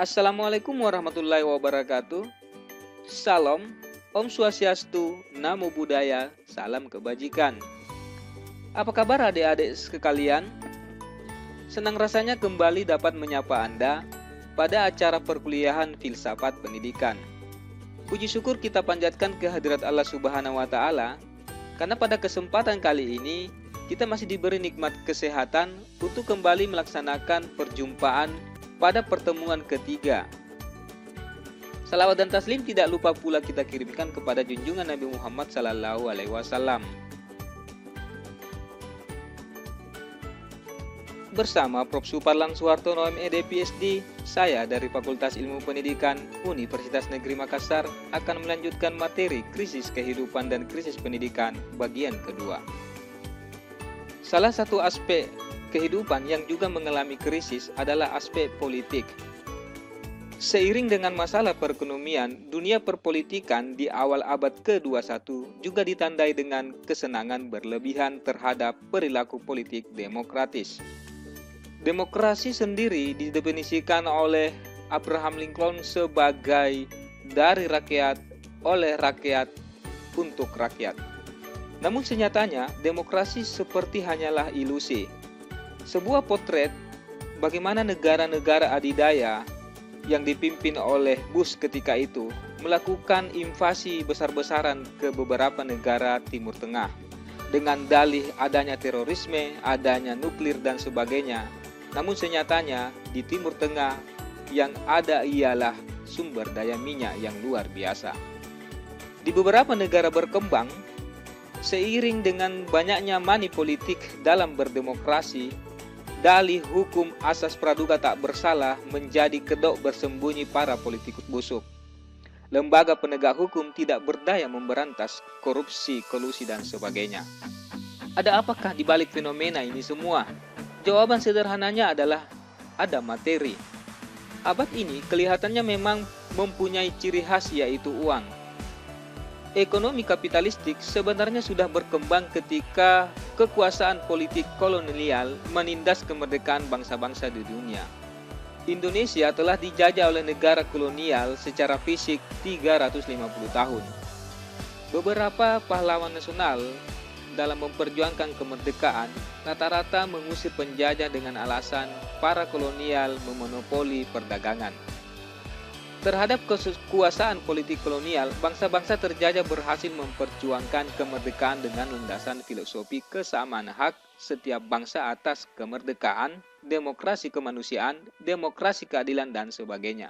Assalamualaikum warahmatullahi wabarakatuh. Salam, Om Swastiastu, Namo Buddhaya, salam kebajikan. Apa kabar adik-adik sekalian? Senang rasanya kembali dapat menyapa Anda pada acara perkuliahan Filsafat Pendidikan. Puji syukur kita panjatkan kehadirat Allah Subhanahu wa Ta'ala, karena pada kesempatan kali ini kita masih diberi nikmat kesehatan untuk kembali melaksanakan perjumpaan pada pertemuan ketiga. Salawat dan taslim tidak lupa pula kita kirimkan kepada junjungan Nabi Muhammad SAW. Bersama Prof. Suparlan Suhartono MED PhD, saya dari Fakultas Ilmu Pendidikan Universitas Negeri Makassar akan melanjutkan materi krisis kehidupan dan krisis pendidikan bagian kedua. Salah satu aspek kehidupan yang juga mengalami krisis adalah aspek politik. Seiring dengan masalah perekonomian, dunia perpolitikan di awal abad ke-21 juga ditandai dengan kesenangan berlebihan terhadap perilaku politik demokratis. Demokrasi sendiri didefinisikan oleh Abraham Lincoln sebagai dari rakyat, oleh rakyat, untuk rakyat. Namun senyatanya, demokrasi seperti hanyalah ilusi. Sebuah potret bagaimana negara-negara adidaya yang dipimpin oleh Bush ketika itu melakukan invasi besar-besaran ke beberapa negara Timur Tengah dengan dalih adanya terorisme, adanya nuklir dan sebagainya. Namun senyatanya di Timur Tengah yang ada ialah sumber daya minyak yang luar biasa. Di beberapa negara berkembang, seiring dengan banyaknya money politik dalam berdemokrasi, dalih hukum asas praduga tak bersalah menjadi kedok bersembunyi para politikus busuk. Lembaga penegak hukum tidak berdaya memberantas korupsi, kolusi, dan sebagainya. Ada apakah di balik fenomena ini semua? Jawaban sederhananya adalah ada materi. Abad ini kelihatannya memang mempunyai ciri khas, yaitu uang. Ekonomi kapitalistik sebenarnya sudah berkembang ketika kekuasaan politik kolonial menindas kemerdekaan bangsa-bangsa di dunia. Indonesia telah dijajah oleh negara kolonial secara fisik 350 tahun. Beberapa pahlawan nasional dalam memperjuangkan kemerdekaan rata-rata mengusir penjajah dengan alasan para kolonial memonopoli perdagangan. Terhadap kekuasaan politik kolonial, bangsa-bangsa terjajah berhasil memperjuangkan kemerdekaan dengan landasan filosofi kesamaan hak setiap bangsa atas kemerdekaan, demokrasi kemanusiaan, demokrasi keadilan, dan sebagainya.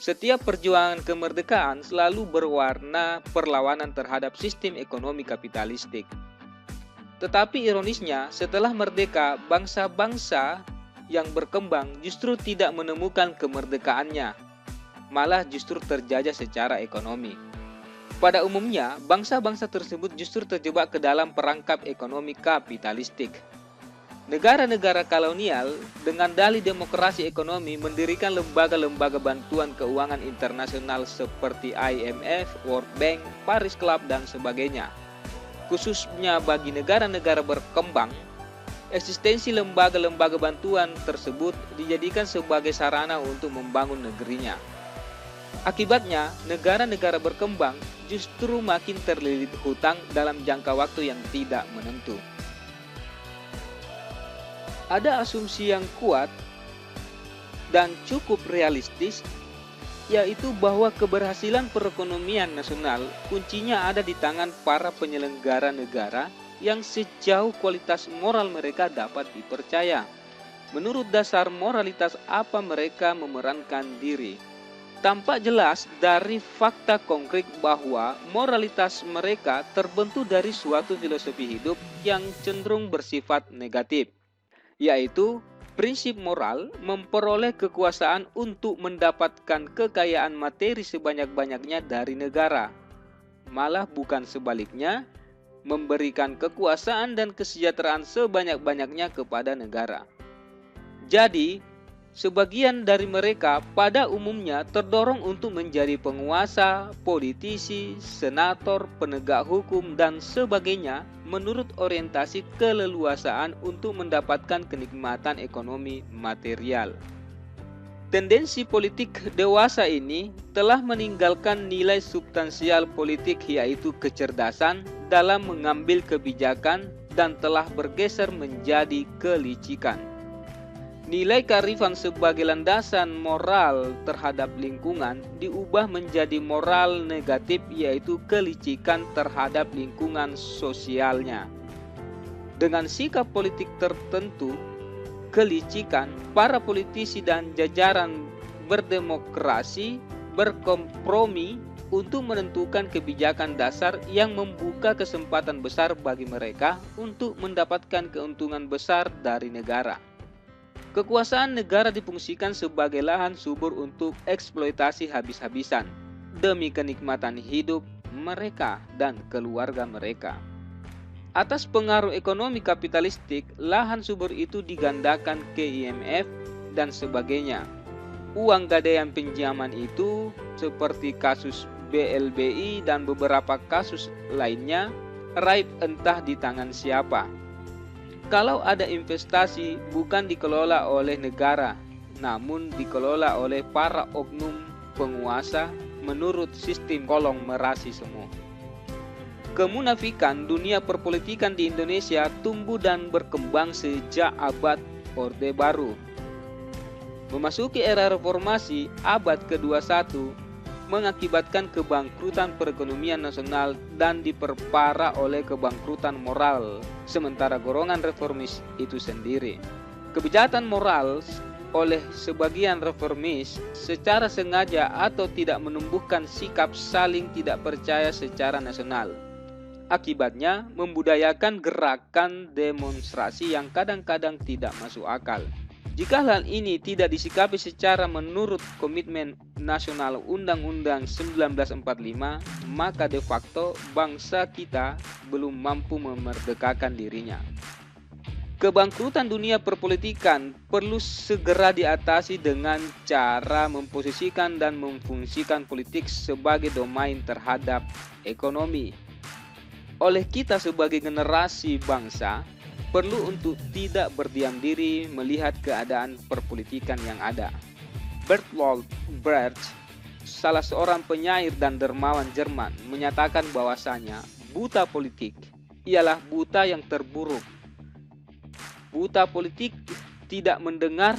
Setiap perjuangan kemerdekaan selalu berwarna perlawanan terhadap sistem ekonomi kapitalistik. Tetapi ironisnya, setelah merdeka, bangsa-bangsa yang berkembang justru tidak menemukan kemerdekaannya, malah justru terjajah secara ekonomi. Pada umumnya, bangsa-bangsa tersebut justru terjebak ke dalam perangkap ekonomi kapitalistik. Negara-negara kolonial dengan dalih demokrasi ekonomi mendirikan lembaga-lembaga bantuan keuangan internasional seperti IMF, World Bank, Paris Club, dan sebagainya. Khususnya bagi negara-negara berkembang, eksistensi lembaga-lembaga bantuan tersebut dijadikan sebagai sarana untuk membangun negerinya. Akibatnya, negara-negara berkembang justru makin terlilit hutang dalam jangka waktu yang tidak menentu. Ada asumsi yang kuat dan cukup realistis, yaitu bahwa keberhasilan perekonomian nasional kuncinya ada di tangan para penyelenggara negara yang sejauh kualitas moral mereka dapat dipercaya. Menurut dasar moralitas apa mereka memerankan diri. Tampak jelas dari fakta konkret bahwa moralitas mereka terbentuk dari suatu filosofi hidup yang cenderung bersifat negatif, yaitu prinsip moral memperoleh kekuasaan untuk mendapatkan kekayaan materi sebanyak-banyaknya dari negara. Malah bukan sebaliknya, memberikan kekuasaan dan kesejahteraan sebanyak-banyaknya kepada negara. Jadi, sebagian dari mereka pada umumnya terdorong untuk menjadi penguasa, politisi, senator, penegak hukum, dan sebagainya menurut orientasi keleluasaan untuk mendapatkan kenikmatan ekonomi material. Tendensi politik dewasa ini telah meninggalkan nilai substansial politik yaitu kecerdasan dalam mengambil kebijakan dan telah bergeser menjadi kelicikan. Nilai kearifan sebagai landasan moral terhadap lingkungan diubah menjadi moral negatif yaitu kelicikan terhadap lingkungan sosialnya. Dengan sikap politik tertentu, kelicikan, para politisi dan jajaran berdemokrasi berkompromi untuk menentukan kebijakan dasar yang membuka kesempatan besar bagi mereka untuk mendapatkan keuntungan besar dari negara. Kekuasaan negara difungsikan sebagai lahan subur untuk eksploitasi habis-habisan demi kenikmatan hidup mereka dan keluarga mereka. Atas pengaruh ekonomi kapitalistik, lahan subur itu digandakan ke IMF dan sebagainya. Uang gadaian pinjaman itu seperti kasus BLBI dan beberapa kasus lainnya raib entah di tangan siapa. Kalau ada investasi bukan dikelola oleh negara, namun dikelola oleh para oknum penguasa menurut sistem konglomerasi semu. Kemunafikan dunia perpolitikan di Indonesia tumbuh dan berkembang sejak abad Orde Baru. Memasuki era reformasi abad ke-21 mengakibatkan kebangkrutan perekonomian nasional dan diperparah oleh kebangkrutan moral, sementara golongan reformis itu sendiri. Kebijatan moral oleh sebagian reformis secara sengaja atau tidak menumbuhkan sikap saling tidak percaya secara nasional. Akibatnya membudayakan gerakan demonstrasi yang kadang-kadang tidak masuk akal. Jika hal ini tidak disikapi secara menurut komitmen nasional Undang-Undang 1945, maka de facto bangsa kita belum mampu memerdekakan dirinya. Kebangkrutan dunia perpolitikan perlu segera diatasi dengan cara memposisikan dan memfungsikan politik sebagai domain terhadap ekonomi. Oleh kita sebagai generasi bangsa, perlu untuk tidak berdiam diri melihat keadaan perpolitikan yang ada. Bertolt Brecht, salah seorang penyair dan dermawan Jerman, menyatakan bahwasanya buta politik ialah buta yang terburuk. Buta politik tidak mendengar,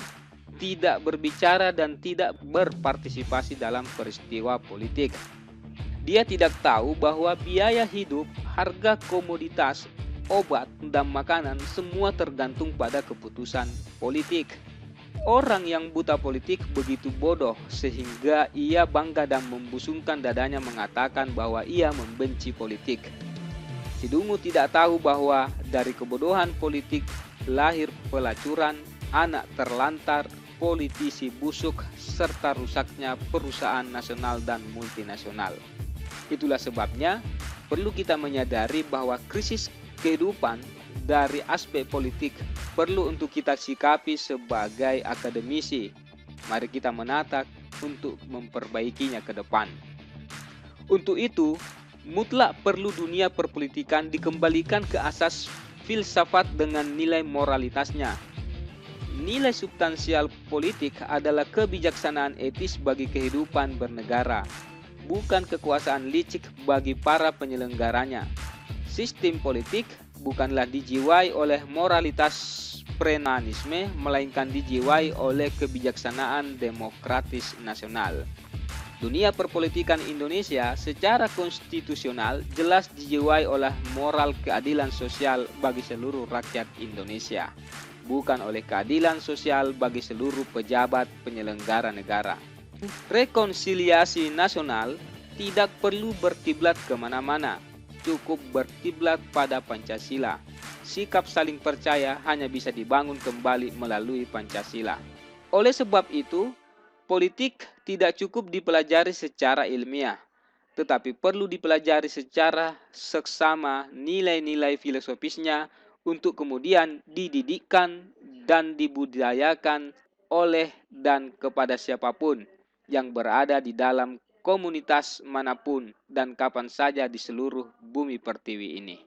tidak berbicara, dan tidak berpartisipasi dalam peristiwa politik. Dia tidak tahu bahwa biaya hidup, harga komoditas, obat, dan makanan semua tergantung pada keputusan politik. Orang yang buta politik begitu bodoh sehingga ia bangga dan membusungkan dadanya mengatakan bahwa ia membenci politik. Si dungu tidak tahu bahwa dari kebodohan politik lahir pelacuran, anak terlantar, politisi busuk, serta rusaknya perusahaan nasional dan multinasional. Itulah sebabnya perlu kita menyadari bahwa krisis kehidupan dari aspek politik perlu untuk kita sikapi sebagai akademisi. Mari kita menata untuk memperbaikinya ke depan. Untuk itu, mutlak perlu dunia perpolitikan dikembalikan ke asas filsafat dengan nilai moralitasnya. Nilai substansial politik adalah kebijaksanaan etis bagi kehidupan bernegara, bukan kekuasaan licik bagi para penyelenggaranya. Sistem politik bukanlah dijiwai oleh moralitas prenanisme, melainkan dijiwai oleh kebijaksanaan demokratis nasional. Dunia perpolitikan Indonesia secara konstitusional jelas dijiwai oleh moral keadilan sosial bagi seluruh rakyat Indonesia, bukan oleh keadilan sosial bagi seluruh pejabat penyelenggara negara. Rekonsiliasi nasional tidak perlu berkiblat kemana-mana, cukup berkiblat pada Pancasila. Sikap saling percaya hanya bisa dibangun kembali melalui Pancasila. Oleh sebab itu, politik tidak cukup dipelajari secara ilmiah, tetapi perlu dipelajari secara seksama nilai-nilai filosofisnya untuk kemudian dididikkan dan dibudidayakan oleh dan kepada siapapun yang berada di dalam komunitas manapun dan kapan saja di seluruh bumi pertiwi ini.